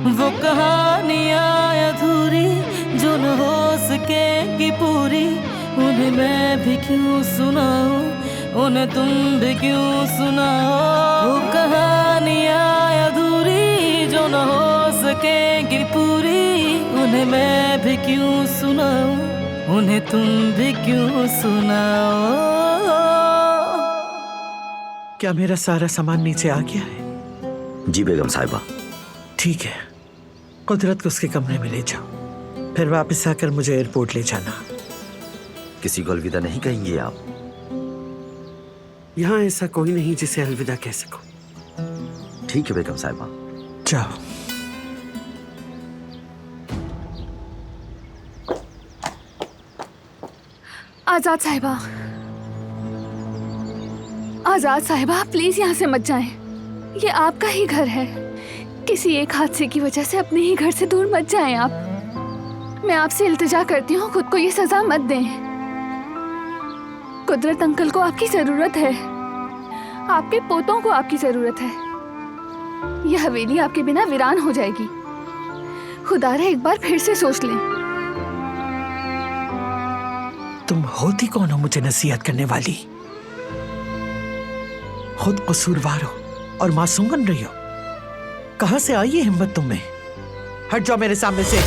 वो कहानियाँ अधूरी जो न हो सकेगी पूरी, उन्हें मैं भी क्यों सुनाऊं, उन्हें तुम भी क्यों सुनाओ। वो कहानियाँ अधूरी जो न हो सकेगी पूरी, उन्हें मैं भी क्यों सुनाऊं, उन्हें तुम भी क्यों सुनाओ। क्या मेरा सारा सामान नीचे आ गया है? जी बेगम साहिबा। ठीक है, कुदरत को उसके कमरे में ले जाओ, फिर वापस आकर मुझे एयरपोर्ट ले जाना। किसी को अलविदा नहीं कहेंगे आप? यहाँ ऐसा कोई नहीं जिसे अलविदा कह सको। ठीक है बेगम साहिबा। जाओ। आजाद साहिबा, आजाद साहिबा, प्लीज यहाँ से मत जाएं। ये आपका ही घर है। किसी एक हादसे की वजह से अपने ही घर से दूर मत जाएं आप। मैं आपसे इल्तिजा करती हूँ, खुद को ये सजा मत दें। कुदरत अंकल को आपकी जरूरत है, आपके पोतों को आपकी जरूरत है। यह हवेली आपके बिना वीरान हो जाएगी। खुदारा एक बार फिर से सोच लें। तुम होती कौन हो मुझे नसीहत करने वाली? खुद कसूरवार हो और मासूम बन रही हो। कहां से आई है हिम्मत तुम में? हट जाओ मेरे सामने से।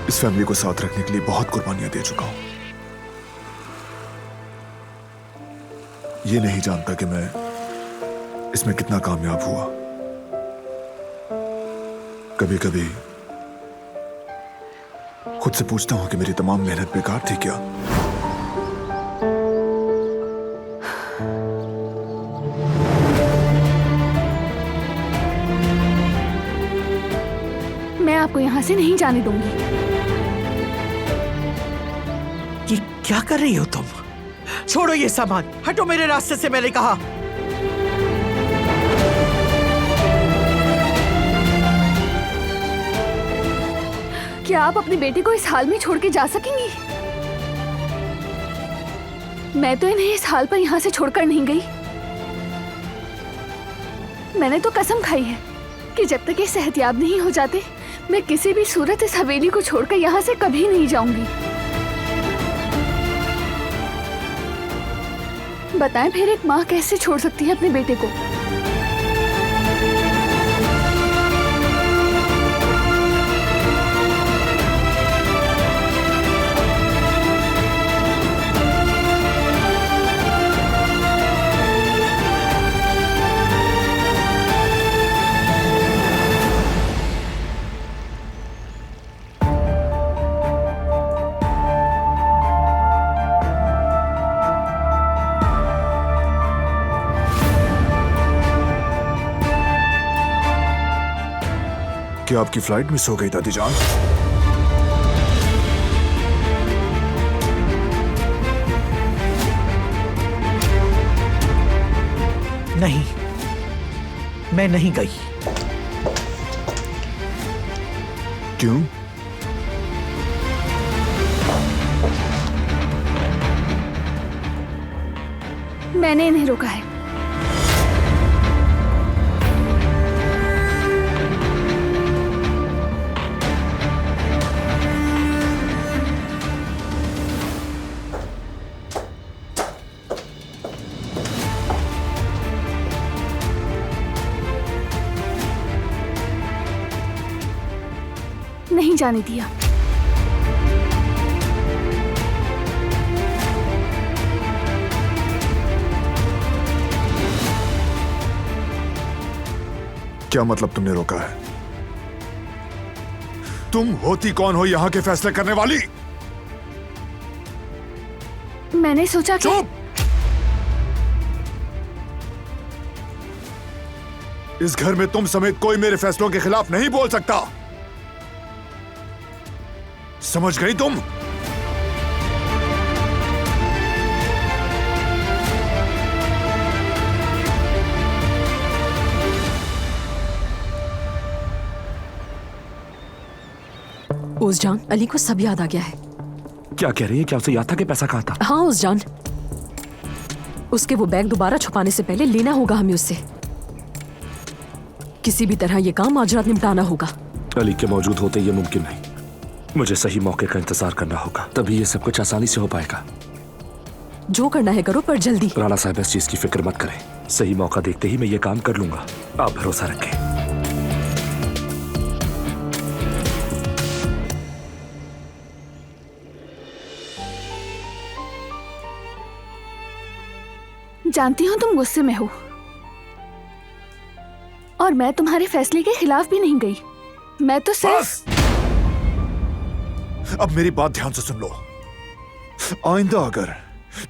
इस फैमिली को साथ रखने के लिए बहुत कुर्बानियां दे चुका हूं। ये नहीं जानता कि मैं इसमें कितना कामयाब हुआ। कभी कभी खुद से पूछता हूं कि मेरी तमाम मेहनत बेकार थी क्या? मैं आपको यहाँ से नहीं जाने दूंगी। ये क्या कर रही हो तुम? छोड़ो ये सामान, हटो मेरे रास्ते से, मैंने कहा। क्या आप अपने बेटे को इस हाल में छोड़ के जा सकेंगी? मैं तो इन्हें इस हाल पर यहाँ से छोड़कर नहीं गई। मैंने तो कसम खाई है कि जब तक ये सेहतयाब नहीं हो जाते, मैं किसी भी सूरत इस हवेली को छोड़कर यहाँ से कभी नहीं जाऊंगी। बताएं फिर एक माँ कैसे छोड़ सकती है अपने बेटे को? क्या आपकी फ्लाइट मिस हो गई दादी जान? नहीं, मैं नहीं गई। क्यों? मैंने इन्हें रोका है। नहीं जाने दिया। क्या मतलब तुमने रोका है? तुम होती कौन हो यहाँ के फैसले करने वाली? मैंने सोचा कि चुप! इस घर में तुम समेत कोई मेरे फैसलों के खिलाफ नहीं बोल सकता। समझ गई तुम? उस जान, अली को सब याद आ गया है। क्या कह रही है? क्या उसे याद था कि पैसा कहा था? हाँ उस जान, उसके वो बैग दोबारा छुपाने से पहले लेना होगा हमें उससे। किसी भी तरह ये काम आज रात निपटाना होगा। अली के मौजूद होते ये मुमकिन नहीं। मुझे सही मौके का इंतजार करना होगा, तभी ये सब कुछ आसानी से हो पाएगा। जो करना है करो, पर जल्दी। राणा साहब इस चीज की फिक्र मत करें, सही मौका देखते ही मैं ये काम कर लूंगा, आप भरोसा रखें। जानती हूँ तुम गुस्से में हो, और मैं तुम्हारे फैसले के खिलाफ भी नहीं गई। मैं तो सिर्फ बस! अब मेरी बात ध्यान से सुन लो। आइंदा अगर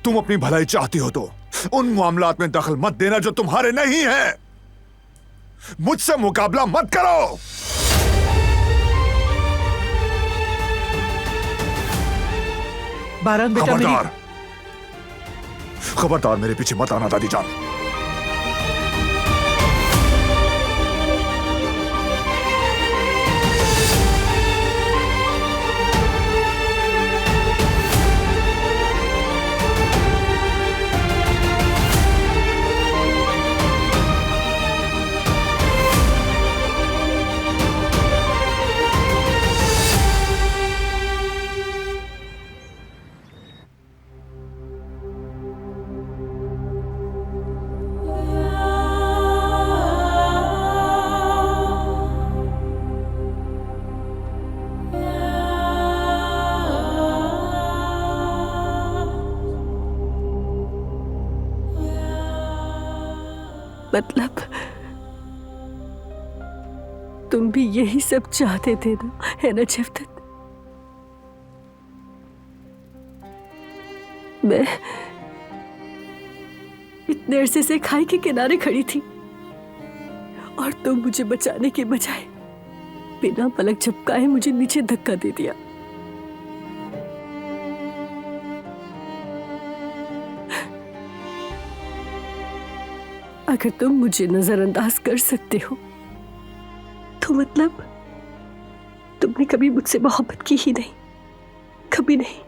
तुम अपनी भलाई चाहती हो तो उन मामलात में दखल मत देना जो तुम्हारे नहीं है। मुझसे मुकाबला मत करो। बारान बेटा, खबरदार, खबरदार मेरे पीछे मत आना दादी जान। मतलब तुम भी यही सब चाहते थे ना, है ना जफदत? मैं इतने अरसे से खाई के किनारे खड़ी थी और तुम मुझे बचाने के बजाय बिना पलक झपकाए मुझे नीचे धक्का दे दिया। अगर तुम मुझे नजरअंदाज कर सकते हो तो मतलब तुमने कभी मुझसे मोहब्बत की ही नहीं, कभी नहीं।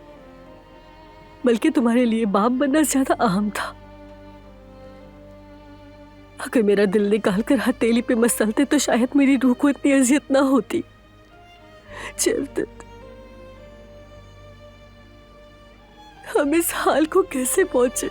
बल्कि तुम्हारे लिए बाप बनना ज्यादा अहम था। अगर मेरा दिल निकाल कर हथेली पे मसलते तो शायद मेरी रूह को इतनी अजियत ना होती। जफदत, हम इस हाल को कैसे पहुंचे?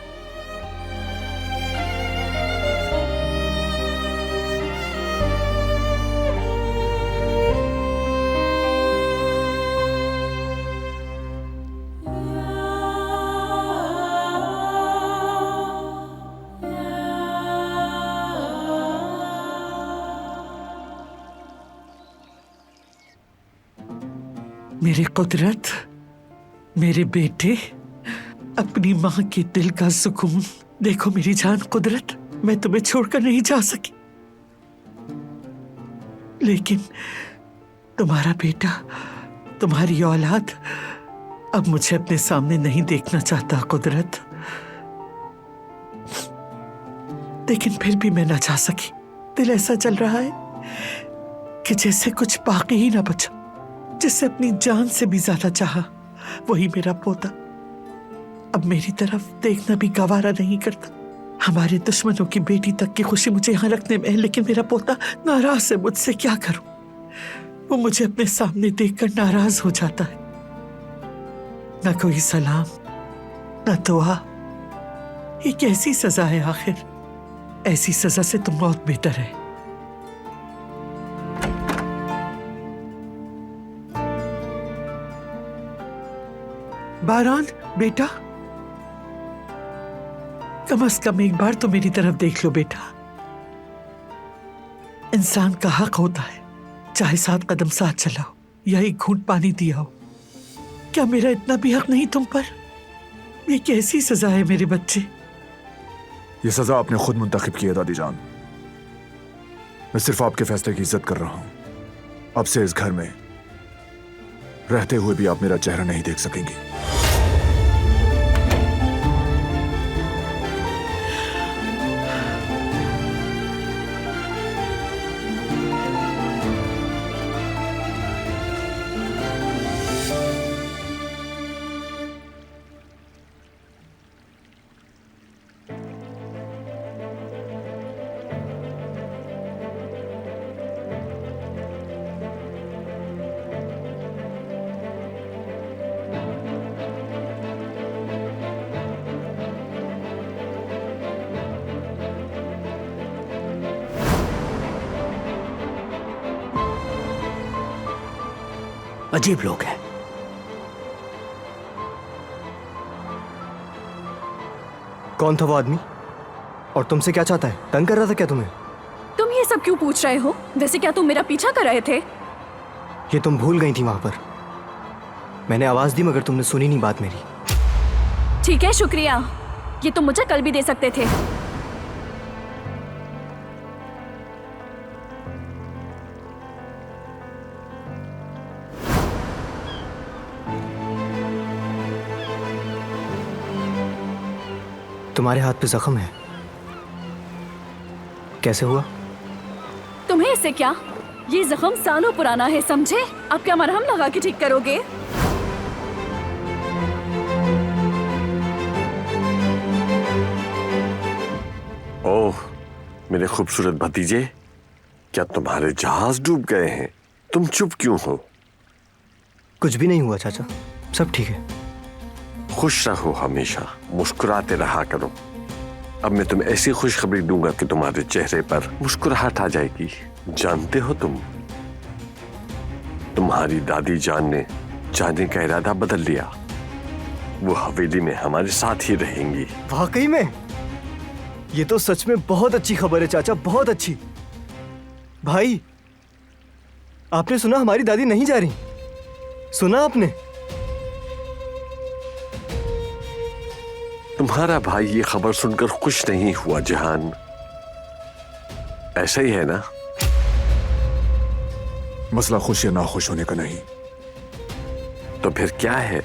मेरी कुदरत, मेरे बेटे, अपनी माँ के दिल का सुकून देखो। मेरी जान कुदरत, मैं तुम्हें छोड़कर नहीं जा सकी, लेकिन तुम्हारा बेटा, तुम्हारी औलाद अब मुझे अपने सामने नहीं देखना चाहता कुदरत। लेकिन फिर भी मैं ना जा सकी। दिल ऐसा चल रहा है कि जैसे कुछ बाकी ही ना बचा। जिससे अपनी जान से भी ज्यादा चाहा वही मेरा पोता अब मेरी तरफ देखना भी गवारा नहीं करता। हमारे दुश्मनों की बेटी तक की खुशी मुझे यहाँ रखने में है, लेकिन मेरा पोता नाराज है मुझसे। क्या करूं? वो मुझे अपने सामने देखकर नाराज हो जाता है। ना कोई सलाम, ना दुआ। ये कैसी सजा है आखिर? ऐसी सजा से तो मौत बेहतर है। बारान बेटा, कम से कम एक बार तो मेरी तरफ देख लो बेटा। इंसान का हक होता है, चाहे 7 कदम साथ चलाओ या एक घूंट पानी दिया हो। क्या मेरा इतना भी हक नहीं तुम पर? ये कैसी सजा है मेरे बच्चे? ये सजा आपने खुद मुंतखब की है दादी जान। मैं सिर्फ आपके फैसले की इज्जत कर रहा हूं। अब से इस घर में रहते हुए भी आप मेरा चेहरा नहीं देख सकेंगी। अजीब लोग हैं। कौन था वो आदमी और तुमसे क्या चाहता है? तंग कर रहा था क्या तुम्हें? तुम ये सब क्यों पूछ रहे हो? वैसे क्या तुम मेरा पीछा कर रहे थे? ये तुम भूल गई थी वहां पर। मैंने आवाज दी मगर तुमने सुनी नहीं बात मेरी। ठीक है, शुक्रिया। ये तुम मुझे कल भी दे सकते थे। तुम्हारे हाथ पे जख्म है, कैसे हुआ? तुम्हें इससे क्या? ये जख्म सालों पुराना है, समझे? अब क्या मरहम लगा के ठीक करोगे? ओह मेरे खूबसूरत भतीजे, क्या तुम्हारे जहाज डूब गए हैं? तुम चुप क्यों हो? कुछ भी नहीं हुआ चाचा, सब ठीक है। खुश रहो, हमेशा मुस्कुराते रहा करो। अब मैं तुम्हें ऐसी खुशखबरी दूंगा कि तुम्हारे चेहरे पर मुस्कुराहट आ जाएगी। जानते हो तुम्हारी दादी जान ने जाने का इरादा बदल लिया। वो हवेली में हमारे साथ ही रहेंगी। वाकई में? ये तो सच में बहुत अच्छी खबर है चाचा, बहुत अच्छी। भाई, आपने सुना हमारी दादी नहीं जा रही? सुना आपने? तुम्हारा भाई ये खबर सुनकर खुश नहीं हुआ जहान, ऐसा ही है ना? मसला खुश या नाखुश होने का नहीं। तो फिर क्या है?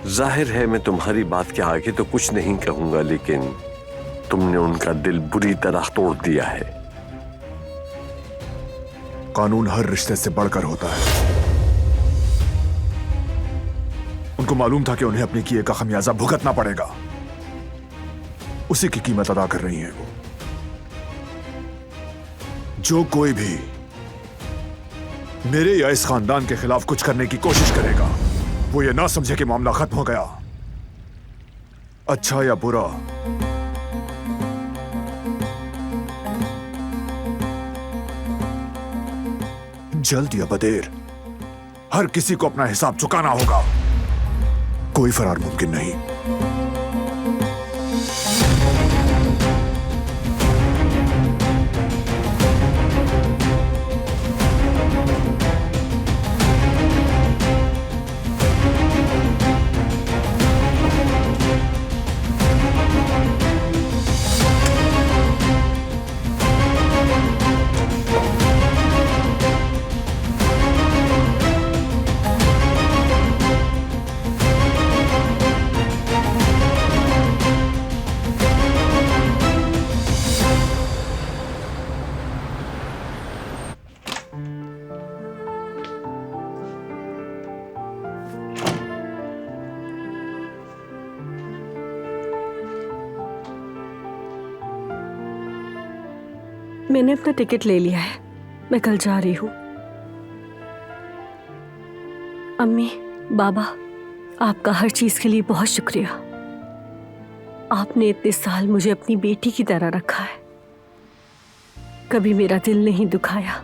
जाहिर है मैं तुम्हारी बात के आगे तो कुछ नहीं कहूंगा, लेकिन तुमने उनका दिल बुरी तरह तोड़ दिया है। कानून हर रिश्ते से बढ़कर होता है। उनको मालूम था कि उन्हें अपने किए का खमियाजा भुगतना पड़ेगा। उसी की कीमत अदा कर रही हैं वो। जो कोई भी मेरे या इस खानदान के खिलाफ कुछ करने की कोशिश करेगा, वो ये ना समझे कि मामला खत्म हो गया। अच्छा या बुरा, जल्द या बदेर हर किसी को अपना हिसाब चुकाना होगा। कोई फरार मुमकिन नहीं। मैंने अपना टिकट ले लिया है, मैं कल जा रही हूँ। अम्मी, बाबा, आपका हर चीज के लिए बहुत शुक्रिया। आपने इतने साल मुझे अपनी बेटी की तरह रखा है, कभी मेरा दिल नहीं दुखाया,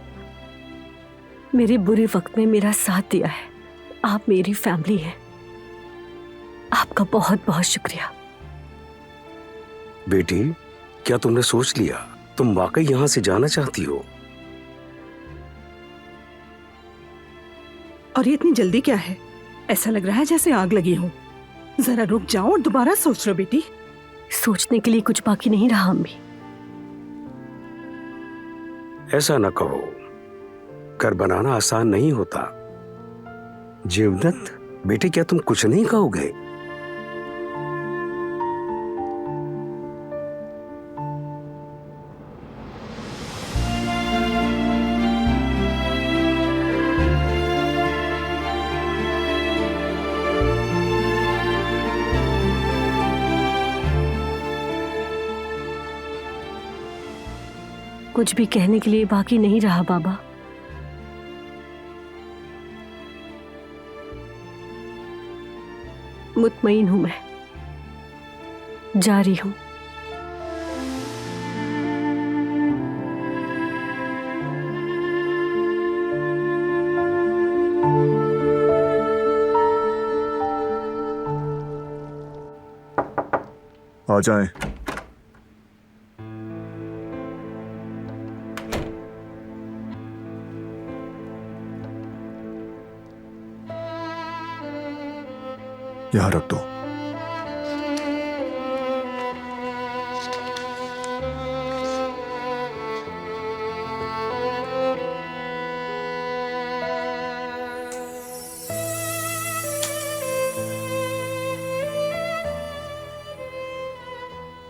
मेरे बुरे वक्त में मेरा साथ दिया है। आप मेरी फैमिली हैं। आपका बहुत बहुत शुक्रिया। बेटी, क्या तुमने सोच लिया तुम वाकई यहां से जाना चाहती हो? और ये इतनी जल्दी क्या है? ऐसा लग रहा है जैसे आग लगी हो। जरा रुक जाओ और दोबारा सोच लो बेटी। सोचने के लिए कुछ बाकी नहीं रहा अम्मी। ऐसा न कहो, घर बनाना आसान नहीं होता। जीवदत्त बेटे, क्या तुम कुछ नहीं कहोगे? कुछ भी कहने के लिए बाकी नहीं रहा बाबा। मुतमईन हूं, मैं जा रही हूं। आ जाएं। यहां रख दो।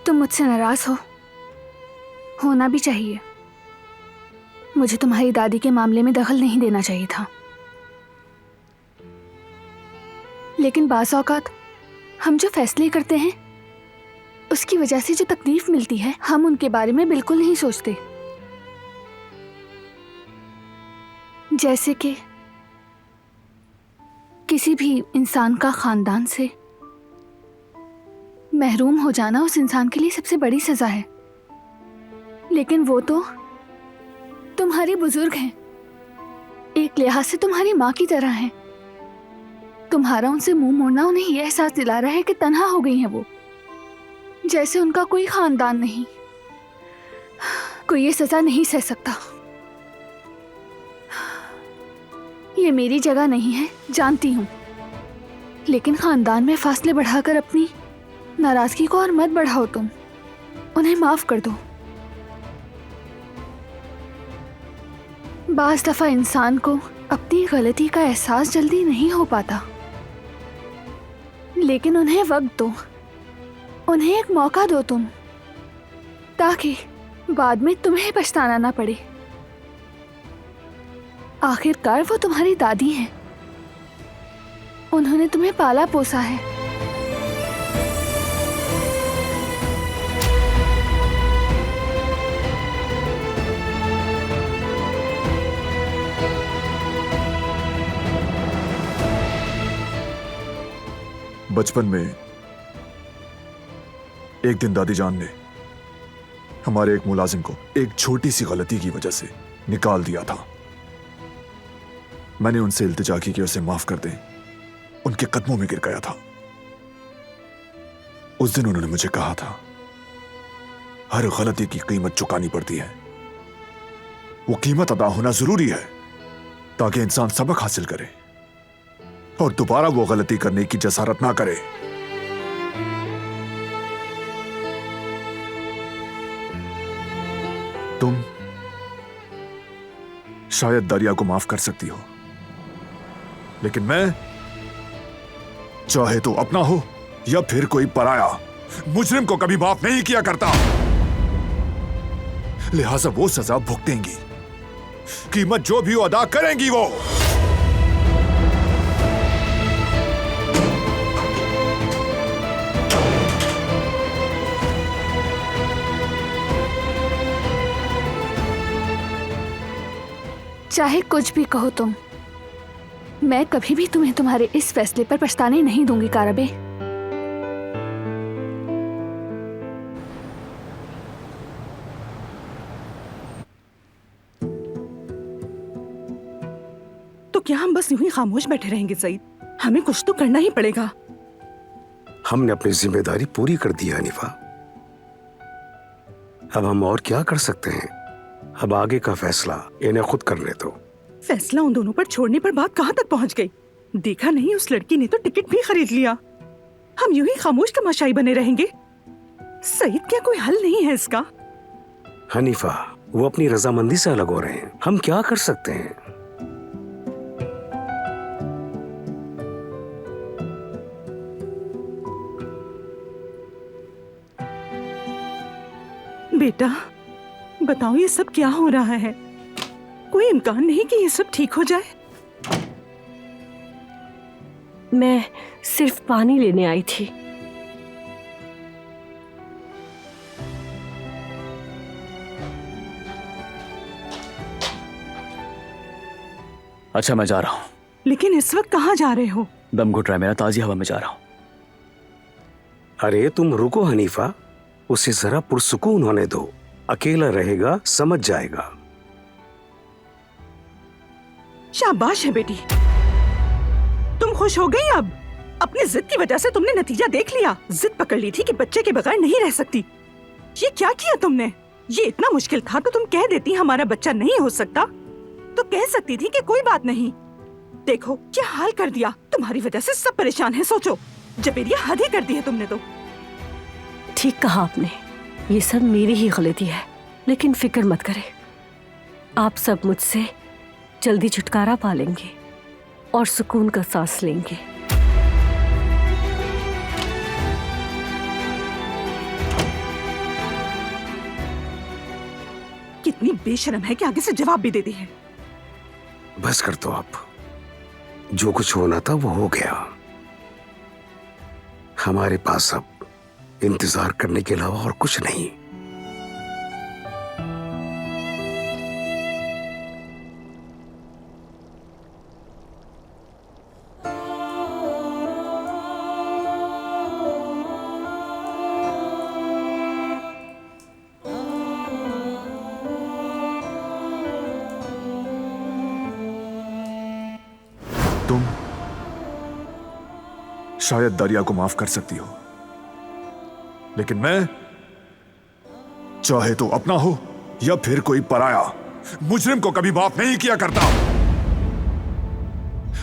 तुम मुझसे नाराज हो, होना भी चाहिए। मुझे तुम्हारी दादी के मामले में दखल नहीं देना चाहिए था, लेकिन बाज़ औक़ात हम जो फैसले करते हैं उसकी वजह से जो तकलीफ मिलती है, हम उनके बारे में बिल्कुल नहीं सोचते। जैसे कि किसी भी इंसान का खानदान से महरूम हो जाना उस इंसान के लिए सबसे बड़ी सजा है, लेकिन वो तो तुम्हारे बुजुर्ग हैं, एक लिहाज से तुम्हारी माँ की तरह हैं। तुम्हारा उनसे मुंह मोड़ना उन्हें यह एहसास दिला रहा है कि तन्हा हो गई हैं वो, जैसे उनका कोई खानदान नहीं। कोई ये सजा नहीं सह सकता। ये मेरी जगह नहीं है, जानती हूँ, लेकिन खानदान में फासले बढ़ाकर अपनी नाराजगी को और मत बढ़ाओ। तुम उन्हें माफ कर दो। बाज़ दफा इंसान को अपनी गलती का एहसास जल्दी नहीं हो पाता, लेकिन उन्हें वक्त दो, उन्हें एक मौका दो तुम, ताकि बाद में तुम्हें पछताना ना पड़े। आखिरकार वो तुम्हारी दादी हैं, उन्होंने तुम्हें पाला पोसा है। बचपन में एक दिन दादी जान ने हमारे एक मुलाजिम को एक छोटी सी गलती की वजह से निकाल दिया था। मैंने उनसे इल्तिजा की कि उसे माफ कर दें। उनके कदमों में गिर गया था। उस दिन उन्होंने मुझे कहा था, हर गलती की कीमत चुकानी पड़ती है। वो कीमत अदा होना जरूरी है ताकि इंसान सबक हासिल करे और दोबारा वो गलती करने की जसारत ना करे। तुम शायद दरिया को माफ कर सकती हो, लेकिन मैं चाहे तो अपना हो या फिर कोई पराया मुजरिम को कभी माफ नहीं किया करता। लिहाजा वो सजा भुगतेंगी, कीमत जो भी वो अदा करेंगी वो। चाहे कुछ भी कहो तुम, मैं कभी भी तुम्हें तुम्हारे इस फैसले पर पछताने नहीं दूंगी कारबे। तो क्या हम बस यूं ही खामोश बैठे रहेंगे सईद? हमें कुछ तो करना ही पड़ेगा। हमने अपनी जिम्मेदारी पूरी कर दी है हनीफा। अब हम और क्या कर सकते हैं? अब आगे का फैसला इन्हें खुद करने दो। फैसला उन दोनों पर छोड़ने पर बात कहाँ तक पहुँच गई? देखा नहीं, उस लड़की ने तो टिकट भी खरीद लिया। हम यूं ही खामोश तमाशाई बने रहेंगे। सईद, क्या कोई हल नहीं है इसका? हनीफा, वो अपनी रजामंदी से अलग हो रहे हैं, हम क्या कर सकते हैं? बेटा बताओ, ये सब क्या हो रहा है? कोई इम्कान नहीं कि ये सब ठीक हो जाए? मैं सिर्फ पानी लेने आई थी। अच्छा, मैं जा रहा हूँ। लेकिन इस वक्त कहाँ जा रहे हो? दम घुट रहा है मेरा, ताजी हवा में जा रहा हूँ। अरे तुम रुको हनीफा, उसे जरा पुरसुकून होने दो। अकेला रहेगा, समझ जाएगा। शाबाश है बेटी, तुम खुश हो गई अब? अपनी जिद की वजह से तुमने नतीजा देख लिया। जिद पकड़ ली थी कि बच्चे के बगैर नहीं रह सकती। ये क्या किया तुमने? ये इतना मुश्किल था तो तुम कह देती हमारा बच्चा नहीं हो सकता, तो कह सकती थी कि कोई बात नहीं। देखो क्या हाल कर दिया। तुम्हारी वजह से सब परेशान हैं। सोचो, जबेरिया हद ही कर दी है तुमने तो। ठीक कहा आपने, ये सब मेरी ही गलती है, लेकिन फिक्र मत करें, आप सब मुझसे जल्दी छुटकारा पा लेंगे और सुकून का सांस लेंगे। कितनी बेशर्म है कि आगे से जवाब भी दे दी है। बस कर दो आप, जो कुछ होना था वो हो गया। हमारे पास अब इंतजार करने के अलावा और कुछ नहीं। तुम शायद दरिया को माफ कर सकती हो, लेकिन मैं, चाहे तो अपना हो या फिर कोई पराया, मुजरिम को कभी माफ नहीं किया करता।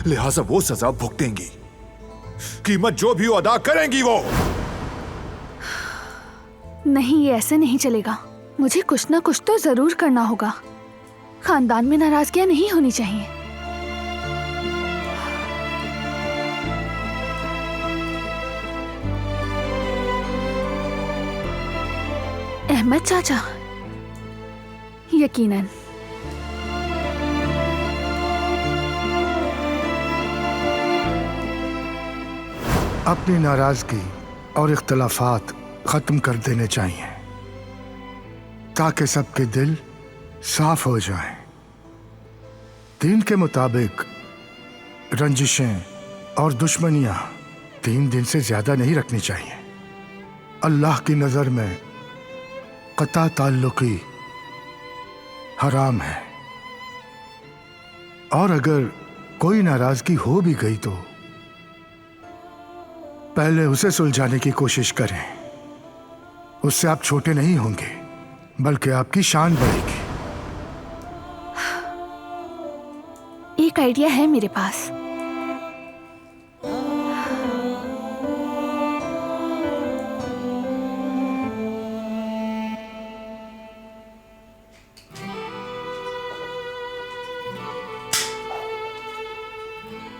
लिहाजा वो सजा भुगतेंगी, कीमत जो भी अदा करेंगी वो। नहीं, ये ऐसे नहीं चलेगा। मुझे कुछ ना कुछ तो जरूर करना होगा। खानदान में नाराजगियां नहीं होनी चाहिए। अहमद चाचा, यकीनन। अपनी नाराजगी और इख्तलाफात खत्म कर देने चाहिए ताकि सबके दिल साफ हो जाएं। दीन के मुताबिक रंजिशें और दुश्मनियां 3 दिन से ज्यादा नहीं रखनी चाहिए। अल्लाह की नजर में कता ताल्लुकी हराम है, और अगर कोई नाराजगी हो भी गई तो पहले उसे सुलझाने की कोशिश करें। उससे आप छोटे नहीं होंगे, बल्कि आपकी शान बढ़ेगी। एक आइडिया है मेरे पास।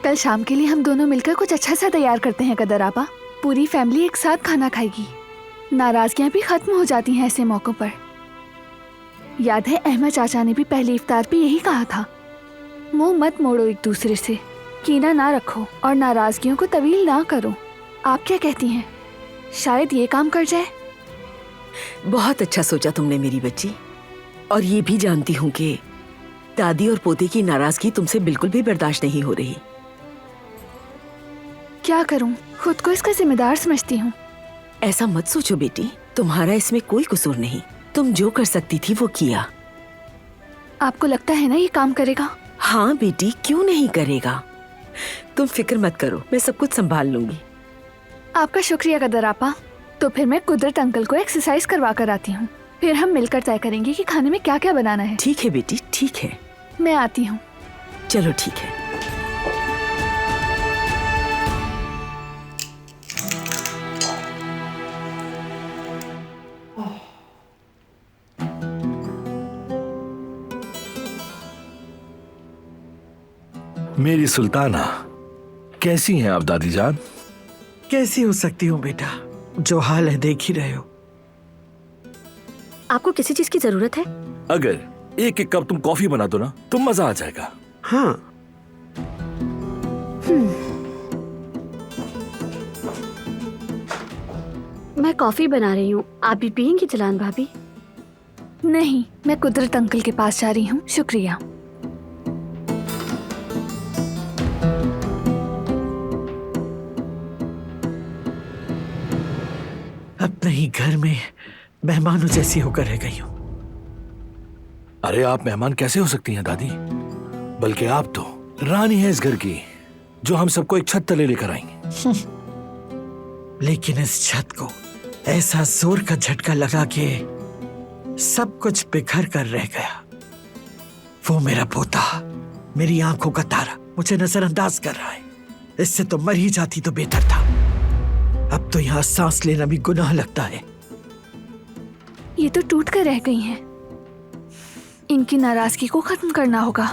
कल शाम के लिए हम दोनों मिलकर कुछ अच्छा सा तैयार करते हैं कदर आपा। पूरी फैमिली एक साथ खाना खाएगी। नाराजगियां भी खत्म हो जाती हैं ऐसे मौकों पर। याद है अहमद चाचा ने भी पहली इफ्तार पे यही कहा था, मुंह मत मोड़ो एक दूसरे से, कीना ना रखो और नाराजगियों को तवील ना करो। आप क्या कहती हैं? शायद ये काम कर जाए। बहुत अच्छा सोचा तुमने मेरी बच्ची, और ये भी जानती हूँ कि दादी और पोते की नाराजगी तुमसे बिल्कुल भी बर्दाश्त नहीं हो रही। क्या करूं, खुद को इसका जिम्मेदार समझती हूँ। ऐसा मत सोचो बेटी, तुम्हारा इसमें कोई कसूर नहीं। तुम जो कर सकती थी वो किया। आपको लगता है ना ये काम करेगा? हाँ बेटी, क्यों नहीं करेगा। तुम फिक्र मत करो, मैं सब कुछ संभाल लूंगी। आपका शुक्रिया कदर आपा। तो फिर मैं कुदरत अंकल को एक्सरसाइज करवा कर आती हूँ, फिर हम मिलकर तय करेंगे कि खाने में क्या क्या बनाना है। ठीक है बेटी, ठीक है। मैं आती हूँ। चलो ठीक है। मेरी सुल्ताना, कैसी हैं आप दादी जान? कैसी हो सकती हूँ बेटा, जो हाल है देख ही रहे हो। आपको किसी चीज की जरूरत है? अगर एक एक कप तुम कॉफी बना दो ना तो मजा आ जाएगा। हाँ। मैं कॉफी बना रही हूँ, आप भी पियेंगी जलान भाभी? नहीं, मैं कुदरत अंकल के पास जा रही हूँ, शुक्रिया। अपने ही घर में मेहमानों जैसी होकर रह गई हूँ। अरे आप मेहमान कैसे हो सकती हैं दादी? बल्कि आप तो रानी हैं इस घर की, जो हम सबको एक छत तले लेकर आएंगे। लेकिन इस छत को ऐसा जोर का झटका लगा के सब कुछ बिखर कर रह गया। वो मेरा पोता, मेरी आंखों का तारा, मुझे नजरअंदाज कर रहा है। इससे तो मर ही जाती तो बेहतर था। अब तो यहाँ सांस लेना भी गुनाह लगता है। ये तो टूट कर रह गई हैं। इनकी नाराजगी को खत्म करना होगा।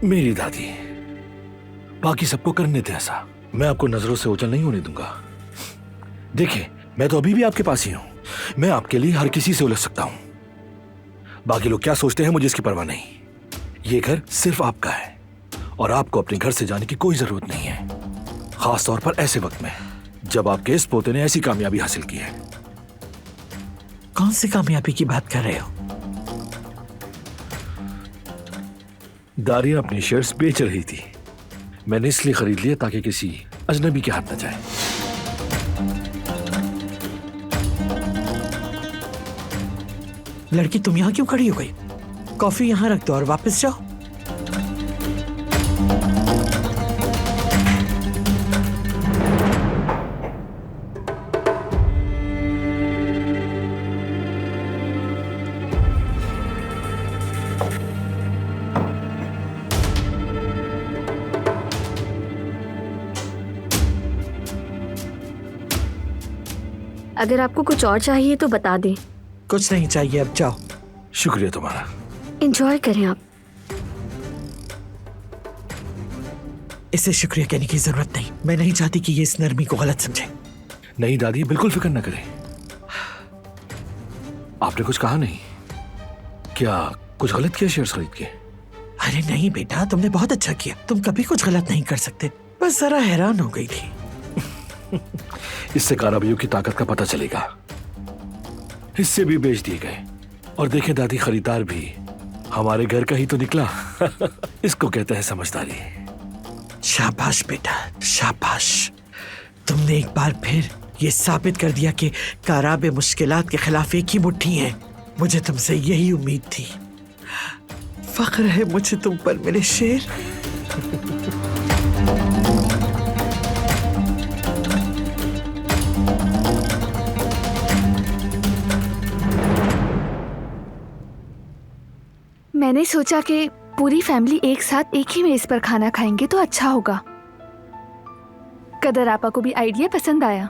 मेरी दादी, बाकी सबको करने थे ऐसा, मैं आपको नजरों से ओझल नहीं होने दूंगा। देखिए, मैं तो अभी भी आपके पास ही हूं। मैं आपके लिए हर किसी से उलझ सकता हूं। बाकी लोग क्या सोचते हैं मुझे इसकी परवाह नहीं। ये घर सिर्फ आपका है और आपको अपने घर से जाने की कोई जरूरत नहीं है, खास तौर पर ऐसे वक्त में जब आपके इस पोते ने ऐसी कामयाबी हासिल की है। कौन सी कामयाबी की बात कर रहे हो? दारियां अपनी शेयर्स बेच रही थी। मैंने इसलिए खरीद लिए ताकि किसी अजनबी के हाथ न जाए। लड़की, तुम यहाँ क्यों खड़ी हो गई? कॉफी यहाँ रख दो और वापस जाओ। अगर आपको कुछ और चाहिए तो बता दें। कुछ नहीं चाहिए, अब जाओ। शुक्रिया तुम्हारा। एंजॉय करें आप। इसे शुक्रिया कहने की जरूरत नहीं। मैं नहीं चाहती कि ये इस नरमी को गलत समझे। नहीं दादी, बिल्कुल फिक्र न करें। आपने कुछ कहा नहीं? क्या कुछ गलत किया शेयर्स खरीद के? अरे नहीं बेटा, तुमने बहुत अच्छा किया। तुम कभी कुछ गलत नहीं कर सकते। बस जरा हैरान हो गई थी। इससे काराबाइयों की ताकत का पता चलेगा। हिस्से भी बेच दिए गए और देखें दादी, खरीदार भी हमारे घर का ही तो निकला। इसको कहते हैं समझदारी। शाबाश बेटा, शाबाश। तुमने एक बार फिर ये साबित कर दिया कि काराबे मुश्किलात के खिलाफ एक ही मुट्ठी है। मुझे तुमसे यही उम्मीद थी। फख्र है मुझे तुम पर मेरे शेर। मैंने सोचा कि पूरी फैमिली एक साथ एक ही मेज पर खाना खाएंगे तो अच्छा होगा। कदर आपा को भी आइडिया पसंद आया।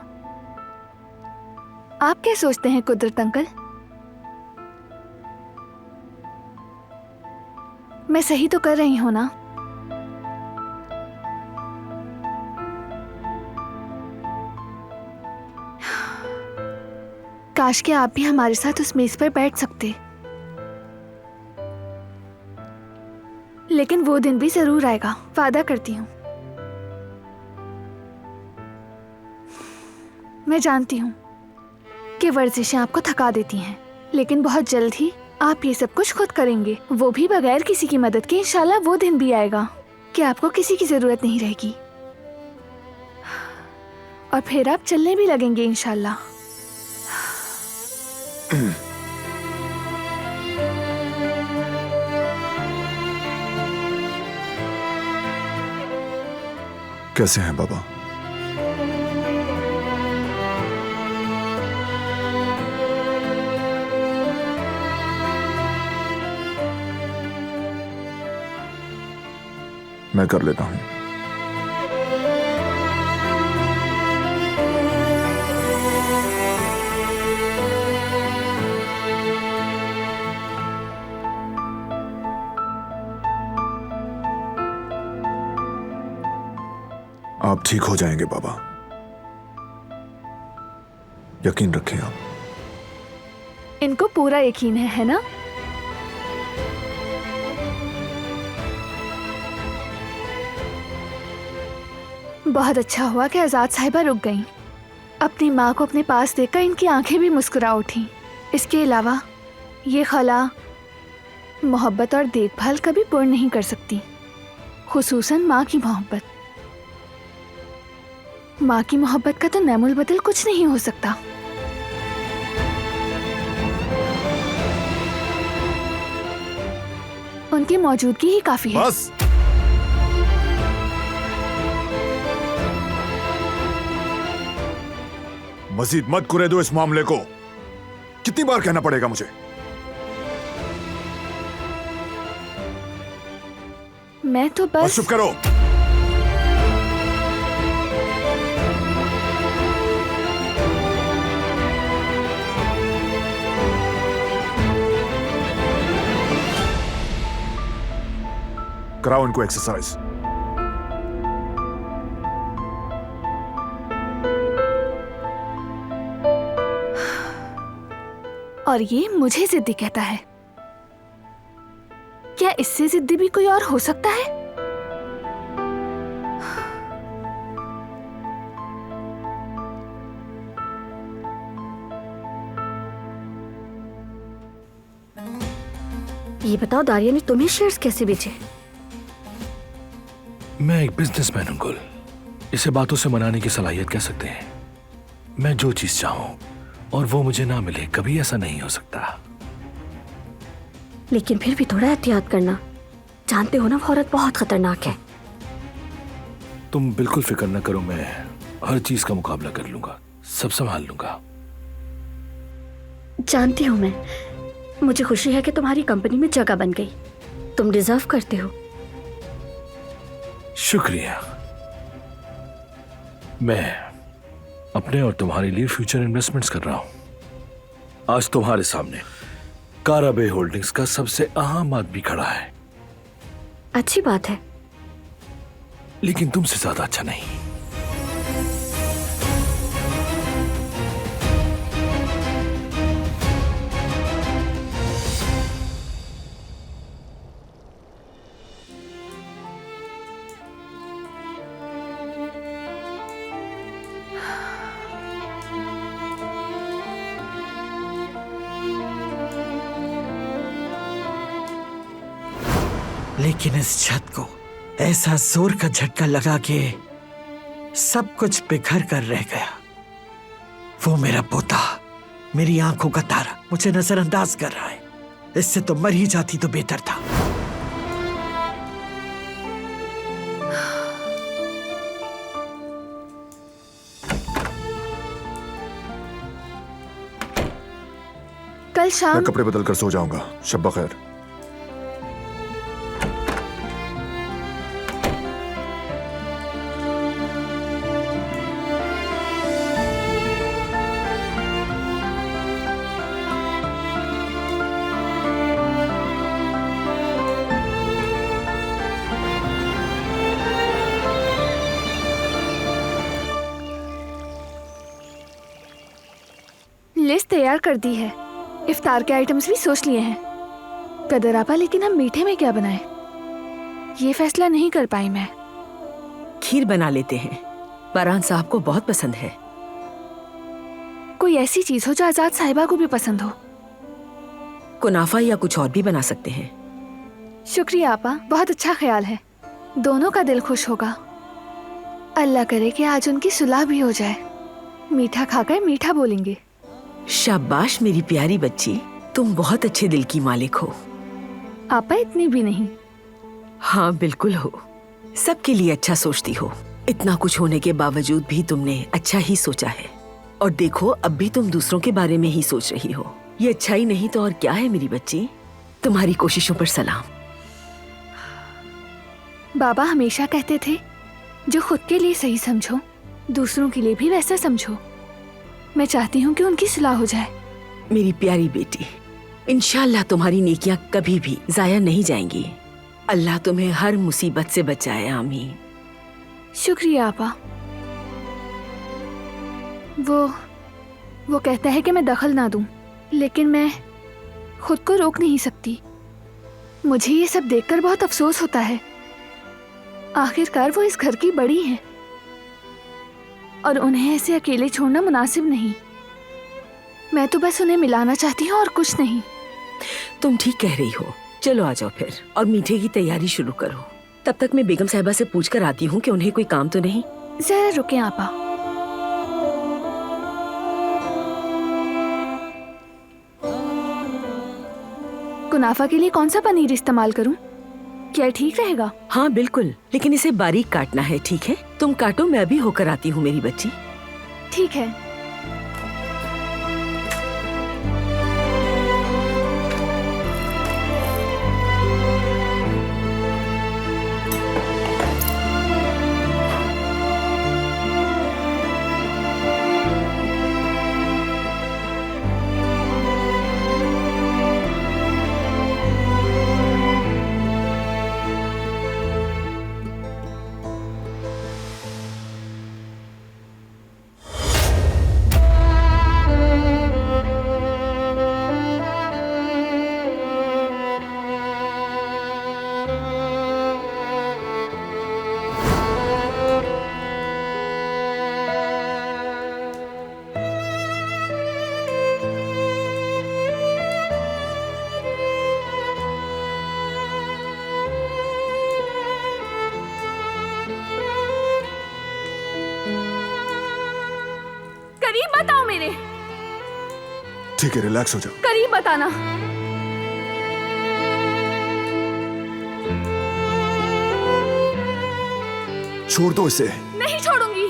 आप क्या सोचते हैं कुदरत अंकल? मैं सही तो कर रही हूं ना? काश कि आप भी हमारे साथ उस मेज पर बैठ सकते। लेकिन वो दिन भी जरूर आएगा, वादा करती हूँ। मैं जानती हूँ कि वर्जिशें आपको थका देती हैं, लेकिन बहुत जल्द ही आप ये सब कुछ खुद करेंगे, वो भी बगैर किसी की मदद के। इंशाल्लाह वो दिन भी आएगा कि आपको किसी की जरूरत नहीं रहेगी और फिर आप चलने भी लगेंगे इंशाल्लाह। कैसे हैं बाबा? मैं कर लेता हूं। आप ठीक हो जाएंगे बाबा, यकीन रखें आप। इनको पूरा यकीन है ना? बहुत अच्छा हुआ कि आजाद साहिबा रुक गईं। अपनी माँ को अपने पास देखकर इनकी आंखें भी मुस्कुरा उठीं। इसके अलावा ये खला मोहब्बत और देखभाल कभी पूर्ण नहीं कर सकती, खुसूसन माँ की मोहब्बत। माँ की मोहब्बत का तो नैमुल बदल कुछ नहीं हो सकता। उनकी मौजूदगी ही काफी है। बस। मजीद मत कुरे दो इस मामले को। कितनी बार कहना पड़ेगा मुझे? मैं तो बस चुप करो। कराओ इनको एक्सरसाइज। और ये मुझे जिद्दी कहता है। क्या इससे जिद्दी भी कोई और हो सकता है? ये बताओ दारिया ने तुम्हें शेयर्स कैसे बेचे? मैं एक बिजनेसमैन हूं गुल। इसे बातों से मनाने की सलाहियत कह सकते हैं। मैं जो चीज चाहूं और वो मुझे ना मिले, कभी ऐसा नहीं हो सकता। लेकिन फिर भी थोड़ा एहतियात करना। जानते हो ना वो औरत बहुत खतरनाक है। तुम बिल्कुल फिक्र न करो, मैं हर चीज का मुकाबला कर लूंगा, सब संभाल लूंगा। जानती हूँ मैं। मुझे खुशी है कि तुम्हारी कंपनी में जगह बन गई। तुम डिजर्व करते हो। शुक्रिया। मैं अपने और तुम्हारे लिए फ्यूचर इन्वेस्टमेंट्स कर रहा हूं। आज तुम्हारे सामने काराबे होल्डिंग्स का सबसे अहम आदमी खड़ा है। अच्छी बात है, लेकिन तुमसे ज्यादा अच्छा नहीं। लेकिन इस छत को ऐसा जोर का झटका लगा कि सब कुछ बिखर कर रह गया। वो मेरा पोता, मेरी आंखों का तारा, मुझे नजरअंदाज कर रहा है। इससे तो मर ही जाती तो बेहतर था। कल शाम मैं कपड़े बदल कर सो जाऊंगा। शब्बा खैर। लिस्ट तैयार कर दी है। इफ्तार के आइटम्स भी सोच लिए हैं। कदर आपा, लेकिन हम मीठे में क्या बनाएं? ये फैसला नहीं कर पाई मैं। खीर बना लेते हैं, फरहान साहब को बहुत पसंद है। कोई ऐसी चीज हो जो आजाद साहिबा को भी पसंद हो। कुनाफा या कुछ और भी बना सकते हैं। शुक्रिया आपा, बहुत अच्छा ख्याल है। दोनों का दिल खुश होगा। अल्लाह करे कि आज उनकी सुलह भी हो जाए। मीठा खाकर मीठा बोलेंगे। शाबाश मेरी प्यारी बच्ची, तुम बहुत अच्छे दिल की मालिक हो। आपा इतनी भी नहीं। हाँ बिल्कुल हो, सबके लिए अच्छा सोचती हो। इतना कुछ होने के बावजूद भी तुमने अच्छा ही सोचा है। और देखो अब भी तुम दूसरों के बारे में ही सोच रही हो। ये अच्छा ही नहीं तो और क्या है मेरी बच्ची। तुम्हारी कोशिशों पर सलाम। बाबा हमेशा कहते थे, जो खुद के लिए सही समझो दूसरों के लिए भी वैसा समझो। मैं चाहती हूँ कि उनकी सुलह हो जाए। मेरी प्यारी बेटी, इंशाल्लाह तुम्हारी नेकियां कभी भी जाया नहीं जाएंगी। अल्लाह तुम्हें हर मुसीबत से बचाए, आमीन। शुक्रिया आपा। वो कहता है कि मैं दखल ना दूं, लेकिन मैं खुद को रोक नहीं सकती। मुझे ये सब देखकर बहुत अफसोस होता है। आखिरकार वो इस घर की बड़ी हैं और उन्हें ऐसे अकेले छोड़ना मुनासिब नहीं। मैं तो बस उन्हें मिलाना चाहती हूँ और कुछ नहीं। तुम ठीक कह रही हो। चलो आ जाओ फिर और मीठे की तैयारी शुरू करो। तब तक मैं बेगम साहिबा से पूछ कर आती हूँ कि उन्हें कोई काम तो नहीं। जरा रुके आपा। कुनाफा के लिए कौन सा पनीर इस्तेमाल करूं? क्या ठीक रहेगा? हाँ बिल्कुल, लेकिन इसे बारीक काटना है, ठीक है? तुम काटो, मैं अभी होकर आती हूँ मेरी बच्ची। ठीक है। करीब बताओ मेरे। ठीक है, रिलैक्स हो जाओ। करीब बताना। छोड़ दो इसे। नहीं छोड़ूंगी।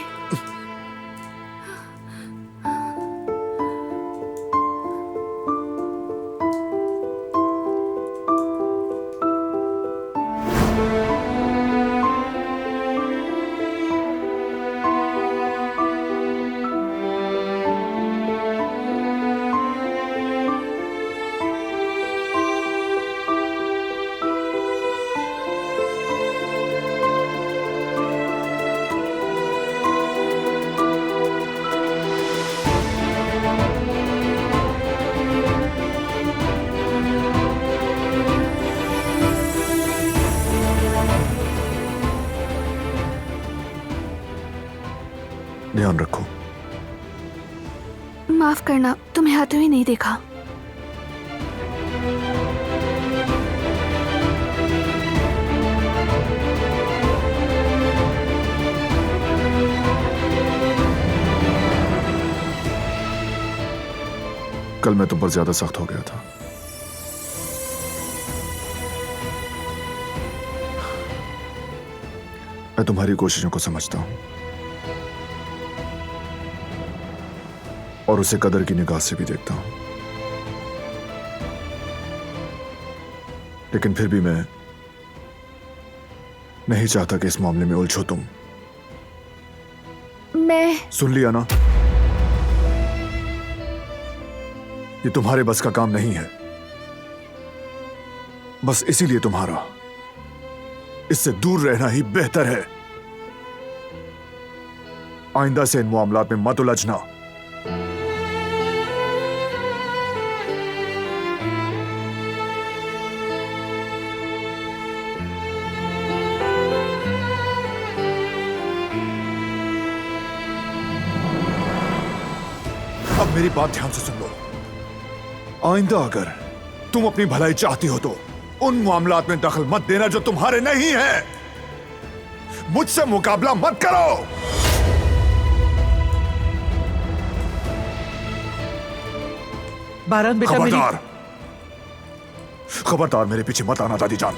ध्यान रखो। माफ करना, तुम्हें आते हुए नहीं देखा। कल मैं तुम पर ज्यादा सख्त हो गया था। मैं तुम्हारी कोशिशों को समझता हूं और उसे कदर की निगाह से भी देखता हूं, लेकिन फिर भी मैं नहीं चाहता कि इस मामले में उलझो तुम। मैं सुन लिया ना? ये तुम्हारे बस का काम नहीं है। बस इसीलिए तुम्हारा इससे दूर रहना ही बेहतर है। आइंदा से इन मामलात में मत उलझना। अब मेरी बात ध्यान से सुन लो। आइंदा अगर तुम अपनी भलाई चाहती हो तो उन मामलात में दखल मत देना जो तुम्हारे नहीं है। मुझसे मुकाबला मत करो। बारान बेटा मेरी खबरदार, खबरदार मेरे पीछे मत आना दादी जान।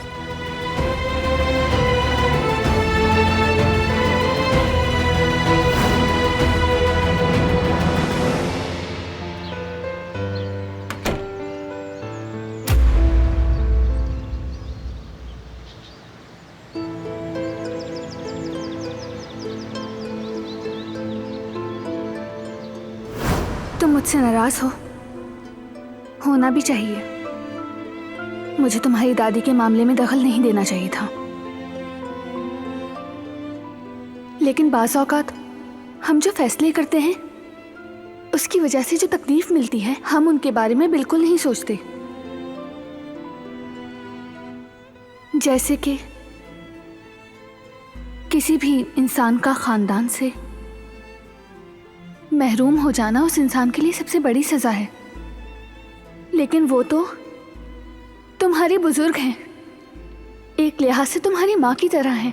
तुम मुझसे नाराज हो, होना भी चाहिए। मुझे तुम्हारी दादी के मामले में दखल नहीं देना चाहिए था, लेकिन बाज़ औक़ात हम जो फैसले करते हैं उसकी वजह से जो तकलीफ मिलती है हम उनके बारे में बिल्कुल नहीं सोचते। जैसे कि किसी भी इंसान का खानदान से महरूम हो जाना उस इंसान के लिए सबसे बड़ी सजा है, लेकिन वो तो तुम्हारे बुजुर्ग हैं, एक लिहाज से तुम्हारी माँ की तरह हैं।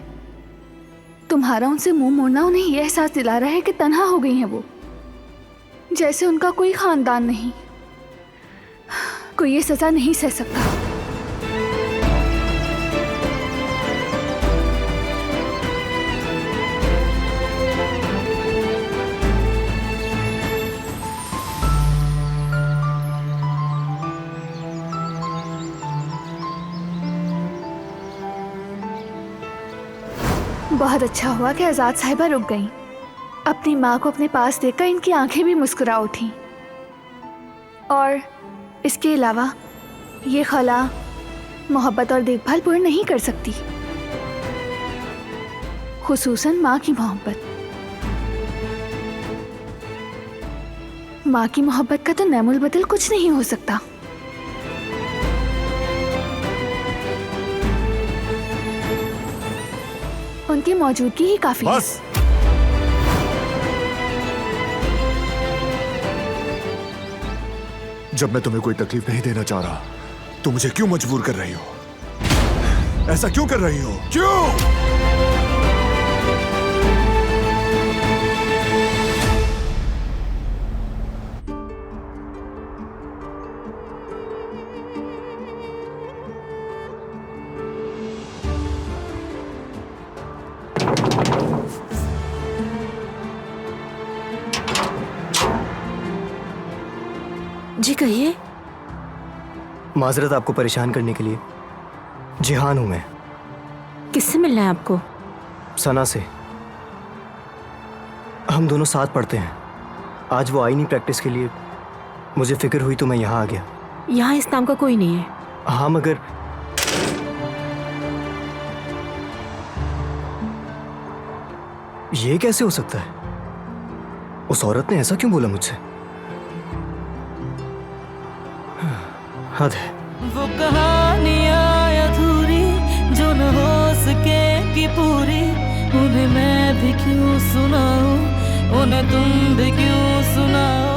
तुम्हारा उनसे मुंह मोड़ना उन्हें यह एहसास दिला रहा है कि तन्हा हो गई हैं वो, जैसे उनका कोई खानदान नहीं। कोई ये सजा नहीं सह सकता। बहुत अच्छा हुआ कि आजाद साहिबा रुक गईं। अपनी माँ को अपने पास देखकर इनकी आंखें भी मुस्कुरा उठी। और इसके अलावा ये खला मोहब्बत और देखभाल पूर्ण नहीं कर सकती, खुसूसन माँ की मोहब्बत। माँ की मोहब्बत का तो नैमुल बदल कुछ नहीं हो सकता। उनकी मौजूदगी ही काफी है। बस। जब मैं तुम्हें कोई तकलीफ नहीं देना चाह रहा तो मुझे क्यों मजबूर कर रही हो? ऐसा क्यों कर रही हो? क्यों? जी कहिए। माजरत आपको परेशान करने के लिए। जिहान हूं मैं। किससे मिलना है आपको? सना से। हम दोनों साथ पढ़ते हैं। आज वो आई नहीं प्रैक्टिस के लिए, मुझे फिक्र हुई तो मैं यहाँ आ गया। यहाँ इस नाम का कोई नहीं है। हाँ मगर ये कैसे हो सकता है? उस औरत ने ऐसा क्यों बोला मुझसे? हद है। वो कहानियाँ अधूरी जो न हो सके कि पूरी, उन्हें मैं भी क्यों सुनाऊं, उन्हें तुम भी क्यों सुनाओ।